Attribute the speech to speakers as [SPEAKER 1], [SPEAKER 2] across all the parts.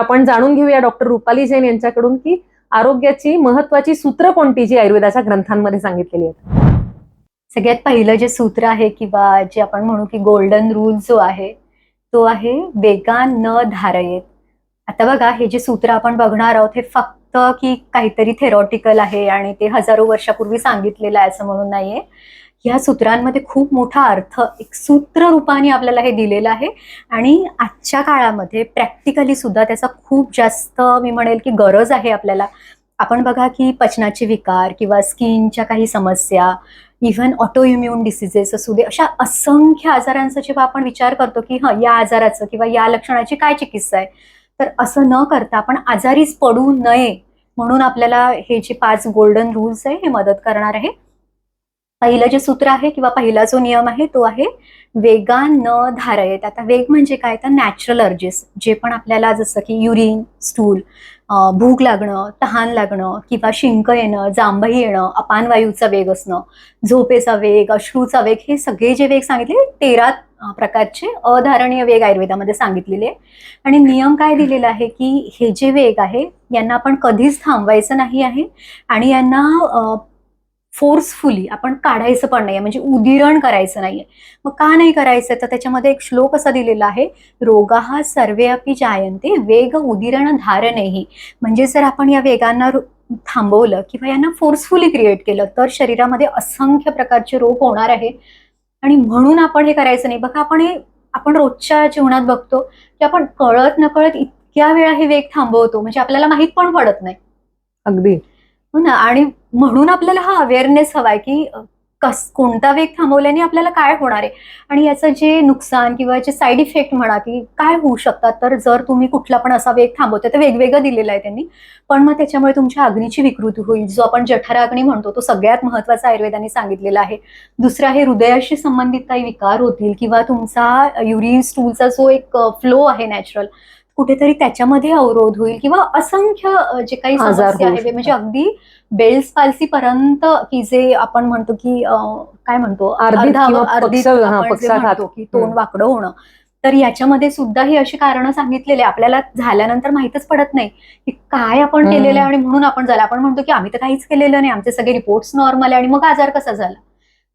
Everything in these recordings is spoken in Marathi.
[SPEAKER 1] आपण जाणून घेऊया डॉक्टर रुपाली जैन यांच्याकडून की आरोग्याची महत्वाची सूत्र कोणती जी आयुर्वेदाच्या ग्रंथांमध्ये सांगितलेली आहेत.
[SPEAKER 2] सगळ्यात पहिलं जे सूत्र आहे किंवा जे आपण म्हणू की गोल्डन रूल जो आहे तो आहे वेगान न धारयेत. आता बघा, हे जे सूत्र आपण बघणार आहोत हे फक्त की काहीतरी थेरॉटिकल आहे आणि ते हजारो वर्षापूर्वी सांगितलेलं आहे असं म्हणून नाहीये. ह्या सूत्रांमध्ये खूप मोठा अर्थ एक सूत्र रूपाने आपल्याला हे दिलेलं आहे आणि आजच्या काळामध्ये प्रॅक्टिकली सुद्धा त्याचा खूप जास्त मी म्हणेल की गरज आहे आपल्याला. आपण बघा की पचनाचे विकार किंवा स्किनच्या काही समस्या, इव्हन ऑटो इम्युन डिसिजेस असू दे, अशा असंख्य आजारांचा जेव्हा आपण विचार करतो की या आजाराचं किंवा या लक्षणाची काय चिकित्सा आहे, तर असं न करता आपण आजारीच पडू नये म्हणून आपल्याला हे जे 5 गोल्डन रूल्स आहे हे मदत करणार आहे. पहिलं जे सूत्र आहे किंवा पहिला जो नियम आहे तो आहे वेगान न धारयेत. आता वेग म्हणजे काय, तर नॅचरल अर्जेस जे पण आपल्याला जसं की युरिन, स्टूल, भूक लागणं, तहान लागणं किंवा शिंक येणं, जांभई येणं, अपानवायूचा वेग असणं, झोपेचा वेग, अश्रूचा वेग, हे सगळे जे वेग सांगितले 13 प्रकारचे अधारणीय वेग आयुर्वेदामध्ये सांगितलेले आहे. आणि नियम काय दिलेला आहे की हे जे वेग आहे यांना आपण कधीच थांबवायचं नाही आहे आणि यांना फोर्सफुली आपण काढायचं पण नाहीये, म्हणजे उदिरण करायचं नाहीये. मग का नाही करायचं, तर त्याच्यामध्ये एक श्लोक असा दिलेला आहे, रोगाः सर्वे अपि जायन्ते वेग उदिरण धारणेहि. म्हणजे जर आपण या वेगांना थांबवलं किंवा यांना फोर्सफुली क्रिएट केलं तर शरीरामध्ये असंख्य प्रकारचे रोग होणार आहे. आणि म्हणून आपण हे करायचं नाही. बघा, आपण रोजच्या जीवनात बघतो की आपण कळत नकळत इतक्या वेळा हे वेग थांबवतो, म्हणजे आपल्याला माहित पण पडत नाही.
[SPEAKER 1] अगदी
[SPEAKER 2] हो ना. आणि म्हणून आपल्याला हा अवेअरनेस हवाय की कोणता वेग थांबवल्याने आपल्याला काय होणार आहे आणि याचं जे नुकसान किंवा जे साईड इफेक्ट म्हणा की काय होऊ शकतात. तर जर तुम्ही कुठला पण असा वेग थांबवता, तर वेगवेगळं दिलेलं आहे त्यांनी, पण मग त्याच्यामुळे तुमच्या अग्नीची विकृती होईल, जो आपण जठराग्नी म्हणतो, तो सगळ्यात महत्वाचा आयुर्वेदाने सांगितलेला आहे. दुसरा आहे हृदयाशी संबंधित काही विकार होतील किंवा तुमचा युरिन स्टूलचा जो एक फ्लो आहे नॅचरल, कुठेतरी त्याच्यामध्ये अवरोध होईल किंवा असंख्य जे काही
[SPEAKER 1] आजार
[SPEAKER 2] समस्या
[SPEAKER 1] होऊ
[SPEAKER 2] आहे, म्हणजे
[SPEAKER 1] शकतात.
[SPEAKER 2] अगदी बेल्स पाल्सी पर्यंत, की जे आपण म्हणतो की काय म्हणतो
[SPEAKER 1] अर्धित किंवा
[SPEAKER 2] अर्धित आपण जे
[SPEAKER 1] पक्षाघात.
[SPEAKER 2] म्हणतो की तोंड वाकडं होणं, तर याच्यामध्ये सुद्धा ही अशी कारणं सांगितलेली आपल्याला झाल्यानंतर माहितच पडत नाही की काय आपण केलेलं आहे आणि म्हणून आपण झालं. आपण म्हणतो की आम्ही तर काहीच केलेलं नाही, आमचे सगळे रिपोर्ट्स नॉर्मल आहे आणि मग आजार कसा झाला.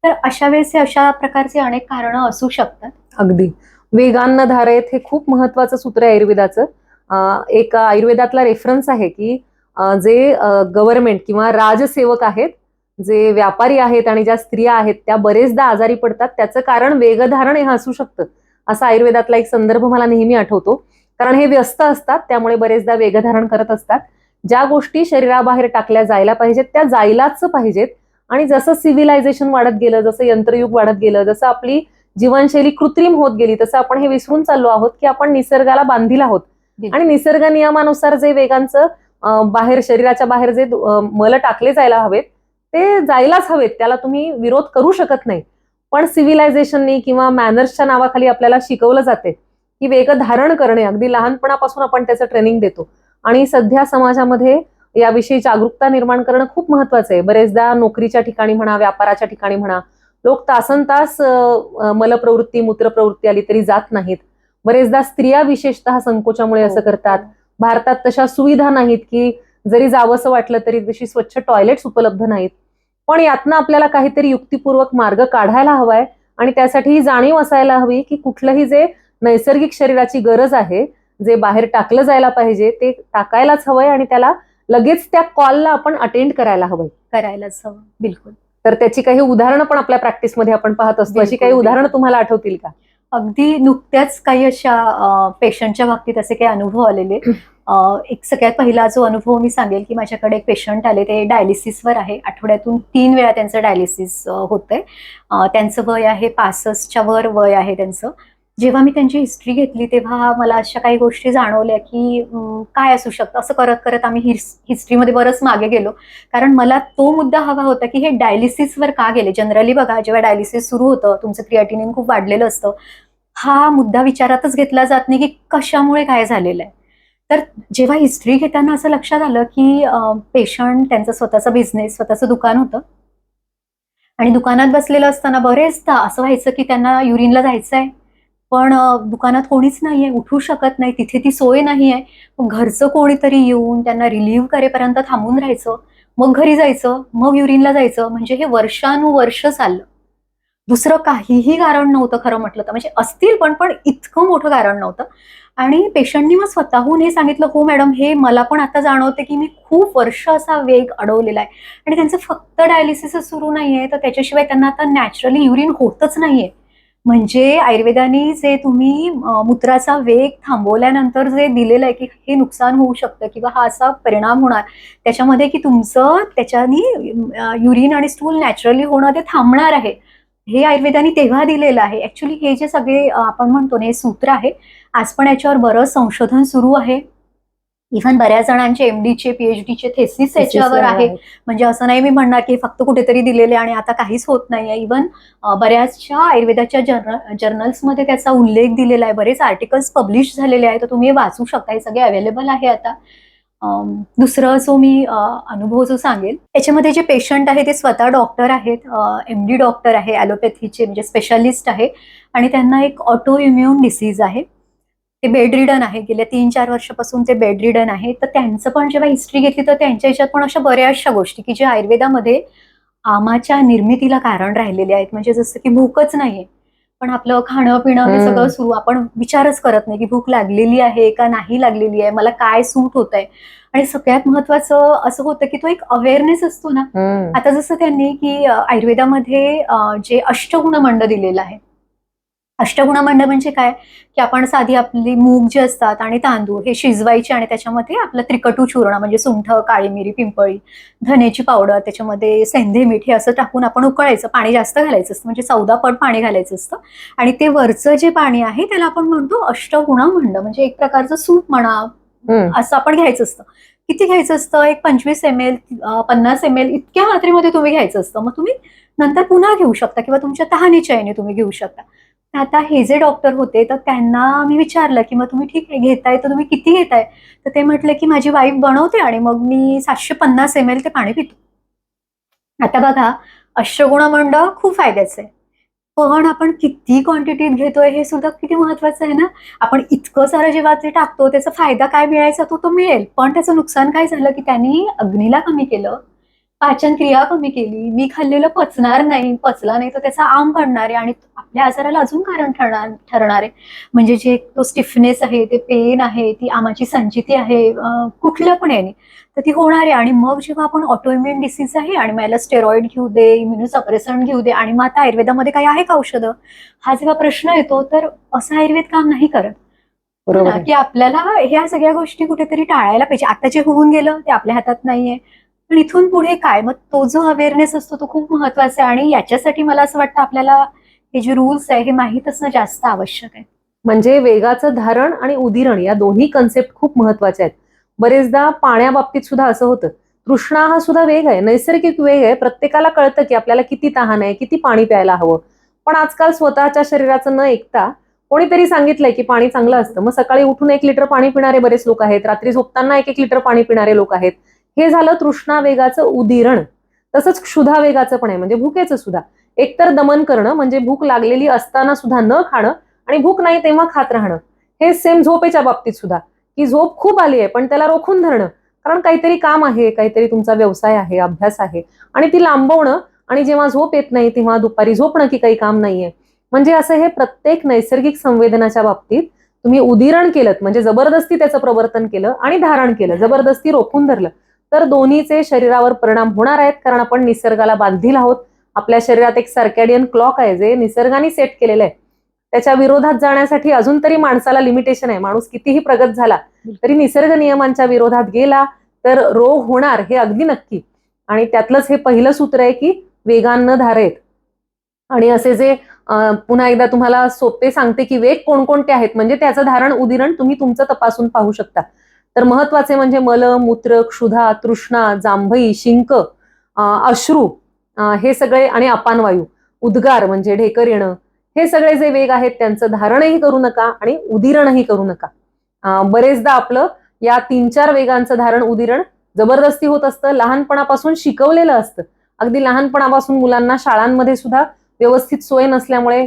[SPEAKER 2] तर अशा वेळेस अशा प्रकारचे अनेक कारणं असू शकतात.
[SPEAKER 1] अगदी वेगान धारयेत हे खूप महत्वाचं सूत्र आहे आयुर्वेदाचं. एक आयुर्वेदातला रेफरन्स आहे की जे गव्हर्नमेंट किंवा राजसेवक आहेत, जे व्यापारी आहेत आणि ज्या स्त्रिया आहेत त्या बरेचदा आजारी पडतात, त्याचं कारण वेगधारण हे असू शकतं. असा आयुर्वेदातला एक संदर्भ मला नेहमी आठवतो, कारण हे व्यस्त असतात त्यामुळे बरेचदा वेगधारण करत असतात. ज्या गोष्टी शरीराबाहेर टाकल्या जायला पाहिजेत त्या जायलाच पाहिजेत. आणि जसं सिव्हिलायझेशन वाढत गेलं, जसं यंत्रयुग वाढत गेलं, जसं आपली जीवनशैली कृत्रिम होत गेली, तसं आपण हे विसरून चाललो आहोत की आपण निसर्गाला बांधील आहोत आणि निसर्ग नियमानुसार जे वेगांचं बाहेर शरीराच्या बाहेर जे मल टाकले जायला हवेत ते जायलाच हवेत, त्याला तुम्ही विरोध करू शकत नाही. पण सिव्हिलायझेशननी किंवा मॅनर्सच्या नावाखाली आपल्याला शिकवलं जाते की वेग धारण करणे, अगदी लहानपणापासून आपण त्याचं ट्रेनिंग देतो. आणि सध्या समाजामध्ये याविषयी जागरूकता निर्माण करणं खूप महत्वाचं आहे. बरेचदा नोकरीच्या ठिकाणी म्हणा, व्यापाराच्या ठिकाणी म्हणा, लोक तासनतास मलप्रवृत्ती, मूत्रप्रवृत्ती आली तरी जात नाहीत. बरेचदा स्त्रिया विशेषतः संकोचामुळे असं करतात. भारतात तशा सुविधा नाहीत की जरी जावंसं वाटलं तरी तशी स्वच्छ टॉयलेट्स उपलब्ध नाहीत. पण यातनं आपल्याला काहीतरी युक्तिपूर्वक मार्ग काढायला हवाय आणि त्यासाठी ही जाणीव असायला हवी की कुठलंही जे नैसर्गिक शरीराची गरज आहे, जे बाहेर टाकलं जायला पाहिजे ते टाकायलाच हवंय आणि त्याला लगेच त्या कॉलला आपण अटेंड करायला हवंय.
[SPEAKER 2] करायलाच हवं, बिलकुल.
[SPEAKER 1] तर त्याची काही उदाहरणं पण आपल्या प्रॅक्टिसमध्ये आपण पाहत असतो. अशी काही उदाहरणं तुम्हाला आठवतील का?
[SPEAKER 2] अगदी नुकत्याच काही अशा पेशंटच्या बाबतीत असे काही अनुभव आलेले. एक सगळ्यात पहिला जो अनुभव मी सांगेल की माझ्याकडे एक पेशंट आले, ते डायलिसिसवर आहे. आठवड्यातून 3 वेळा त्यांचं डायलिसिस होतंय. त्यांचं वय आहे 65च्या वर वय आहे त्यांचं. जेव्हा मी त्यांची हिस्ट्री घेतली तेव्हा मला अशा काही गोष्टी जाणवल्या की काय असू शकतं. असं करत करत आम्ही हिस्ट्रीमध्ये बरंच मागे गेलो, कारण मला तो मुद्दा हवा होता की हे डायलिसिसवर का गेले. जनरली बघा, जेव्हा डायलिसिस सुरू होतं तुमचं क्रिएटिनिन खूप वाढलेलं असतं, हा मुद्दा विचारातच घेतला जात नाही की कशामुळे काय झालेलं आहे. तर जेव्हा हिस्ट्री घेताना असं लक्षात आलं की पेशंट, त्यांचं स्वतःचा बिझनेस, स्वतःचं दुकान होतं आणि दुकानात बसलेलं असताना बरेचदा असं व्हायचं की त्यांना युरिनला जायचंय पण दुकानात कोणीच नाहीये, उठू शकत नाही, तिथे ती सोय नाहीये. मग घरचं कोणीतरी येऊन त्यांना रिलीव्ह करेपर्यंत थांबून राहायचं. मग घरी जायचं, मग युरिनला जायचं. म्हणजे हे वर्षानुवर्ष चाललं. दुसरं काहीही कारण नव्हतं खरं म्हटलं तर. म्हणजे असतील पण इतकं मोठं कारण नव्हतं. आणि पेशंटनी मग स्वतःहून हे सांगितलं, "हो मॅडम, हे मला पण आता जाणवते की मी खूप वर्ष असा वेग अडवलेला आहे." आणि त्यांचं फक्त डायलिसिसच सुरू नाहीये, तर त्याच्याशिवाय त्यांना आता नॅचरली युरिन होतच नाहीये. म्हणजे आयुर्वेदाने जे तुम्ही मूत्राचा वेग थांबवल्यानंतर जे दिलेलं आहे, की हे नुकसान होऊ शकतं किंवा हा असा परिणाम होणार त्याच्यामध्ये, की तुमचं त्याच्यानी युरिन आणि स्टूल नॅचरली होणं ते थांबणार आहे. हे आयुर्वेदाने तेव्हा दिलेलं आहे. ॲक्चुअली हे जे सगळे आपण म्हणतो ना, हे सूत्र आहे. आज पण याच्यावर बरंच संशोधन सुरू आहे. इव्हन बऱ्याच जणांचे एम-डीचे, पी-एच-डीचे थेसिस याच्यावर आहे. म्हणजे असं नाही मी म्हणणार, की फक्त कुठेतरी दिलेले आणि आता काहीच होत नाहीये. इव्हन बऱ्याचशा आयुर्वेदाच्या जर्नल्समध्ये त्याचा उल्लेख दिलेला आहे. बरेच आर्टिकल्स पब्लिश झालेले आहेत. तर तुम्ही हे वाचू शकता. हे सगळे अवेलेबल आहे आता. दुसरं जो मी अनुभव जो सांगेल, त्याच्यामध्ये जे पेशंट आहे ते स्वतः डॉक्टर आहेत. एम-डी डॉक्टर आहे, ॲलोपॅथीचे म्हणजे स्पेशालिस्ट आहे आणि त्यांना एक ऑटो इम्यून डिसीज आहे. ते बेड रिडन आहे. गेल्या 3-4 वर्षापासून ते बेड रिडन आहे. तर त्यांचं पण जेव्हा हिस्ट्री घेतली तर त्यांच्या ह्याच्यात पण अशा बऱ्याचशा गोष्टी, की ज्या आयुर्वेदामध्ये आमाच्या निर्मितीला कारण राहिलेले आहेत. म्हणजे जसं की भूकच नाहीये. पण आपलं खाणं-पिणं हे सगळं सुरू आपण विचारच करत नाही, की भूक लागलेली आहे का नाही लागलेली आहे? मला काय सूट होतंय? आणि सगळ्यात महत्वाचं असं होतं, की तो एक अवेअरनेस असतो ना. आता जसं त्यांनी, की आयुर्वेदामध्ये जे अष्टगुणमंड दिलेलं आहे. अष्टगुणमंड म्हणजे काय? की आपण साधी आपली मूग जे असतात आणि तांदूळ हे शिजवायचे आणि त्याच्यामध्ये आपलं त्रिकटू चूर्ण म्हणजे सुंठ, काळी मिरी, पिंपळी, धनेची पावडर, त्याच्यामध्ये सेंधे मीठ हे असं टाकून आपण उकळायचं. पाणी जास्त घालायचं असतं म्हणजे 14 पट पाणी घालायचं असतं आणि ते वरचं जे पाणी आहे त्याला आपण म्हणतो अष्टगुणमंड म्हणजे एक प्रकारचं सूप म्हणा, असं आपण घ्यायचं असतं. किती घ्यायचं असतं? एक 25 ml 50 ml इतक्या मात्रेमध्ये तुम्ही घ्यायचं असतं. मग तुम्ही नंतर पुन्हा घेऊ शकता किंवा तुमच्या तहानेच्या ह्याने तुम्ही घेऊ शकता. आता हे जे डॉक्टर होते, तर त्यांना मी विचारलं, की "मग तुम्ही ठीक आहे घेताय, तर तुम्ही किती घेताय?" तर ते म्हटले, की "माझी वाईफ बनवते आणि मग मी 750 ml ते पाणी पितो." आता बघा, अश्वगुणमंड खूप फायद्याचं आहे. पण आपण किती क्वांटिटीत घेतोय हे सुद्धा किती महत्वाचं आहे ना. आपण इतकं सारं जेव्हा ते टाकतो, त्याचा फायदा काय मिळायचा तो मिळेल. पण त्याचं नुकसान काय झालं, की त्यांनी अग्नीला कमी केलं, पाचन क्रिया कमी केली. मी खाल्लेलं पचणार नाही, पचला नाही तर त्याचा आम पडणार आहे आणि आपल्या आजाराला अजून कारण ठरणार आहे. म्हणजे जे तो स्टिफनेस आहे, ते पेन आहे, ती आमाची संचिती आहे, कुठल्या पण याने, तर ती होणार आहे. आणि मग जेव्हा आपण ऑटोइम्युन डिसीज आहे आणि मला स्टेरॉइड घेऊ दे, इम्युनोसप्रेसंट घेऊ दे आणि मग आता आयुर्वेदामध्ये काही आहे का औषधं? हा जेव्हा प्रश्न येतो, तर असं आयुर्वेद काम नाही करत. हो
[SPEAKER 1] बरोबर
[SPEAKER 2] ना,
[SPEAKER 1] आहे.
[SPEAKER 2] की आपल्याला ह्या सगळ्या गोष्टी कुठेतरी टाळायला पाहिजे. आता जे होऊन गेलं ते आपल्या हातात नाहीये. पण इथून पुढे काय? मग तो जो अवेअरनेस असतो तो खूप महत्वाचा आहे आणि याच्यासाठी मला असं वाटतं आपल्याला हे जे रूल्स आहे हे माहीत असणं जास्त आवश्यक आहे.
[SPEAKER 1] म्हणजे वेगाचं धारण आणि उदिरण या दोन्ही कन्सेप्ट खूप महत्वाच्या आहेत. बरेचदा पाण्याबाबतीत सुद्धा असं होतं. तृष्णा हा सुद्धा वेग आहे, नैसर्गिक वेग आहे. प्रत्येकाला कळतं की आपल्याला किती तहान आहे, किती पाणी प्यायला हवं. पण आजकाल स्वतःच्या शरीराचं न ऐकता कोणीतरी सांगितलंय की पाणी चांगलं असतं. मग सकाळी उठून 1 लिटर पाणी पिणारे बरेच लोक आहेत. रात्री झोपताना 1-1 लिटर पाणी पिणारे लोक आहेत. हे झालं तृष्णा वेगाचं उदिरण. तसंच क्षुधा वेगाचं पण आहे म्हणजे भुकेचं सुद्धा. एकतर दमन करणं म्हणजे भूक लागलेली असताना सुद्धा न खाणं आणि भूक नाही तेव्हा खात राहणं. हे सेम झोपेच्या बाबतीत सुद्धा, की झोप खूप आली आहे पण त्याला रोखून धरणं. कारण काहीतरी काम आहे, काहीतरी तुमचा व्यवसाय आहे, अभ्यास आहे आणि ती लांबवणं आणि जेव्हा झोप येत नाही तेव्हा दुपारी झोपणं की काही काम नाहीये. म्हणजे असं हे प्रत्येक नैसर्गिक संवेदनाच्या बाबतीत तुम्ही उदिरण केलं म्हणजे जबरदस्ती त्याचं प्रवर्तन केलं आणि धारण केलं, जबरदस्ती रोखून धरलं, तर दोन्हीचे शरीरावर परिणाम होणार आहेत. कारण आपण निसर्गाला बांधील आहोत. आपल्या शरीरात एक सर्कॅडियन क्लॉक आहे जे निसर्गाने सेट केलेलं आहे. त्याच्या विरोधात जाण्यासाठी अजून तरी माणसाला लिमिटेशन आहे. माणूस कितीही प्रगत झाला तरी निसर्ग नियमांच्या विरोधात गेला तर रोग होणार हे अगदी नक्की. आणि त्यातलंच हे पहिलं सूत्र आहे की वेगान धारेत. आणि असे जे पुन्हा एकदा तुम्हाला सोपे सांगते की वेग कोणकोणते आहेत म्हणजे त्याचं धारण उदिरण तुम्ही तुमचं तपासून पाहू शकता. तर महत्वाचे म्हणजे मल, मूत्र, क्षुधा, तृष्णा, जांभई, शिंक, अश्रू, हे सगळे आणि अपानवायू, उद्गार म्हणजे ढेकर येणं, हे सगळे जे वेग आहेत त्यांचं धारणही करू नका आणि उदिरणही करू नका. बरेचदा आपलं या 3-4 वेगांचं धारण उदिरण जबरदस्ती होत असतं. लहानपणापासून शिकवलेलं असतं. अगदी लहानपणापासून मुलांना शाळांमध्ये सुद्धा व्यवस्थित सोय नसल्यामुळे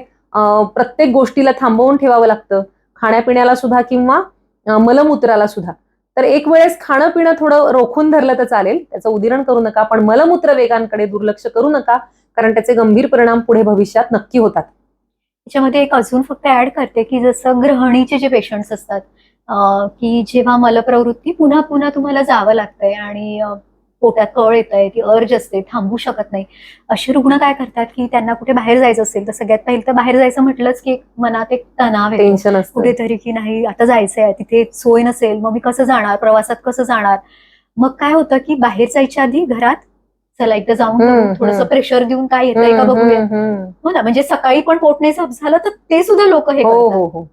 [SPEAKER 1] प्रत्येक गोष्टीला थांबवून ठेवावं लागतं, खाण्यापिण्याला सुद्धा किंवा मलमूत्राला सुद्धा. तर एक वेळेस खाणं पिणं थोडं रोखून धरलं तर चालेल, त्याचं उदिरण करू नका, पण मलमूत्र वेगांकडे दुर्लक्ष करू नका, कारण त्याचे गंभीर परिणाम पुढे भविष्यात नक्की होतात.
[SPEAKER 2] त्याच्यामध्ये एक अजून फक्त ऍड करते की जसं गृहिणीचे जे पेशंट्स असतात, की जेव्हा मलप्रवृत्ती पुन्हा पुन्हा तुम्हाला जावं लागतंय आणि पोटात कळ येत आहे, ती अर्ज असते, थांबू शकत नाही. असे रुग्ण काय करतात की त्यांना कुठे बाहेर जायचं असेल तर सगळ्यात पहिलं तर बाहेर जायचं म्हटलंच की एक मनात एक तणाव येतो
[SPEAKER 1] टेन्शन असतं.
[SPEAKER 2] कुठेतरी, की नाही आता जायचंय, तिथे सोय नसेल, मग मी कसं जाणार, प्रवासात कसं जाणार. मग काय होतं की बाहेर जायच्या आधी घरात चला एकदा जाऊन थोडंसं प्रेशर देऊन काय येतंय का बघूया. हो ना, म्हणजे सकाळी पण पोट नाही साफ झालं तर ते सुद्धा लोक हे
[SPEAKER 1] हो
[SPEAKER 2] करतात,
[SPEAKER 1] हो हो.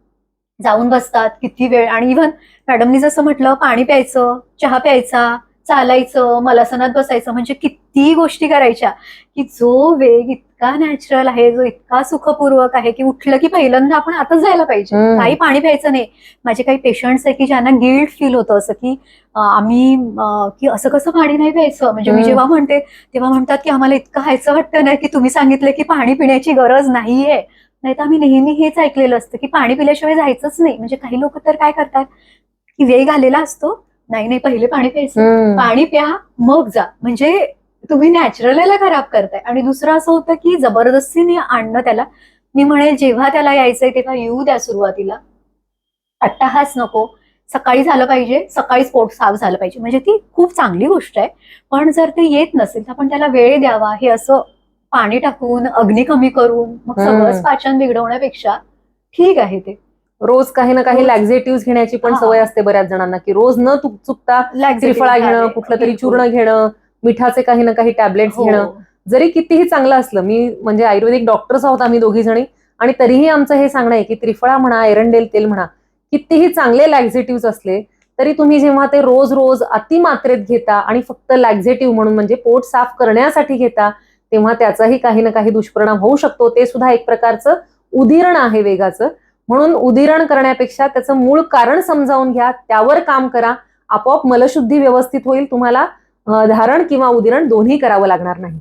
[SPEAKER 2] जाऊन बसतात किती वेळ. आणि इव्हन मॅडमनी जसं म्हटलं, पाणी प्यायचं, चहा प्यायचा, चालायचं, मलासनात बसायचं, म्हणजे किती गोष्टी करायच्या की जो वेग इतका नॅचरल आहे, जो इतका सुखपूर्वक आहे की उठलं की पहिल्यांदा आपण आताच जायला पाहिजे, काही पाणी प्यायचं नाही. माझे काही पेशंट्स आहे की ज्यांना गिल्ट फील होतं असं की आम्ही की असं कसं पाणी नाही प्यायचं. म्हणजे मी जेव्हा म्हणते तेव्हा म्हणतात की आम्हाला इतकं व्हायचं वाटतं ना की तुम्ही सांगितलं की पाणी पिण्याची गरज नाहीये. नाही तर आम्ही नेहमी हेच ऐकलेलं असतं की पाणी पिल्याशिवाय जायचंच नाही. म्हणजे काही लोक तर काय करतात की वेग आलेला असतो, नाही नाही पहिले पाणी प्यायचं, पाणी प्या मग जा. म्हणजे तुम्ही नॅचरलला खराब करताय. आणि दुसरं असं होतं की जबरदस्तीने आणणं त्याला. मी म्हणेल जेव्हा त्याला यायचंय तेव्हा येऊ द्या सुरुवातीला, अट्टाहास नको. सकाळी झालं पाहिजे, सकाळीच पोट साफ झालं पाहिजे, म्हणजे ती खूप चांगली गोष्ट आहे. पण जर ते येत नसेल तर आपण त्याला वेळ द्यावा. हे असं पाणी टाकून अग्नी कमी करून मग सगळंच पाचन बिघडवण्यापेक्षा ठीक आहे ते.
[SPEAKER 1] रोज काही ना काही लॅक्झेटिव्ह घेण्याची पण सवय असते बऱ्याच जणांना, की रोज न चुकता त्रिफळा घेणं, कुठलं तरी चूर्ण घेणं, मिठाचे काही ना काही टॅबलेट्स घेणं. जरी कितीही चांगलं असलं, मी म्हणजे आयुर्वेदिक डॉक्टर्स आहोत आम्ही दोघी जणी, आणि तरीही आमचं हे सांगणं आहे की त्रिफळा म्हणा, एरंडेल तेल म्हणा, कितीही चांगले लॅक्झेटिव्ह असले तरी तुम्ही जेव्हा ते रोज रोज अतिमात्रेत घेता आणि फक्त लॅक्झेटिव्ह म्हणून म्हणजे पोट साफ करण्यासाठी घेता, तेव्हा त्याचाही काही ना काही दुष्परिणाम होऊ शकतो. ते सुद्धा एक प्रकारचं उदिरण आहे वेगाचं. म्हणून उदिरण करण्यापेक्षा त्याचं मूळ कारण समजावून घ्या, त्यावर काम करा, आपोआप मलशुद्धी व्यवस्थित होईल. तुम्हाला धारण किंवा उदिरण दोन्ही करावं लागणार नाही.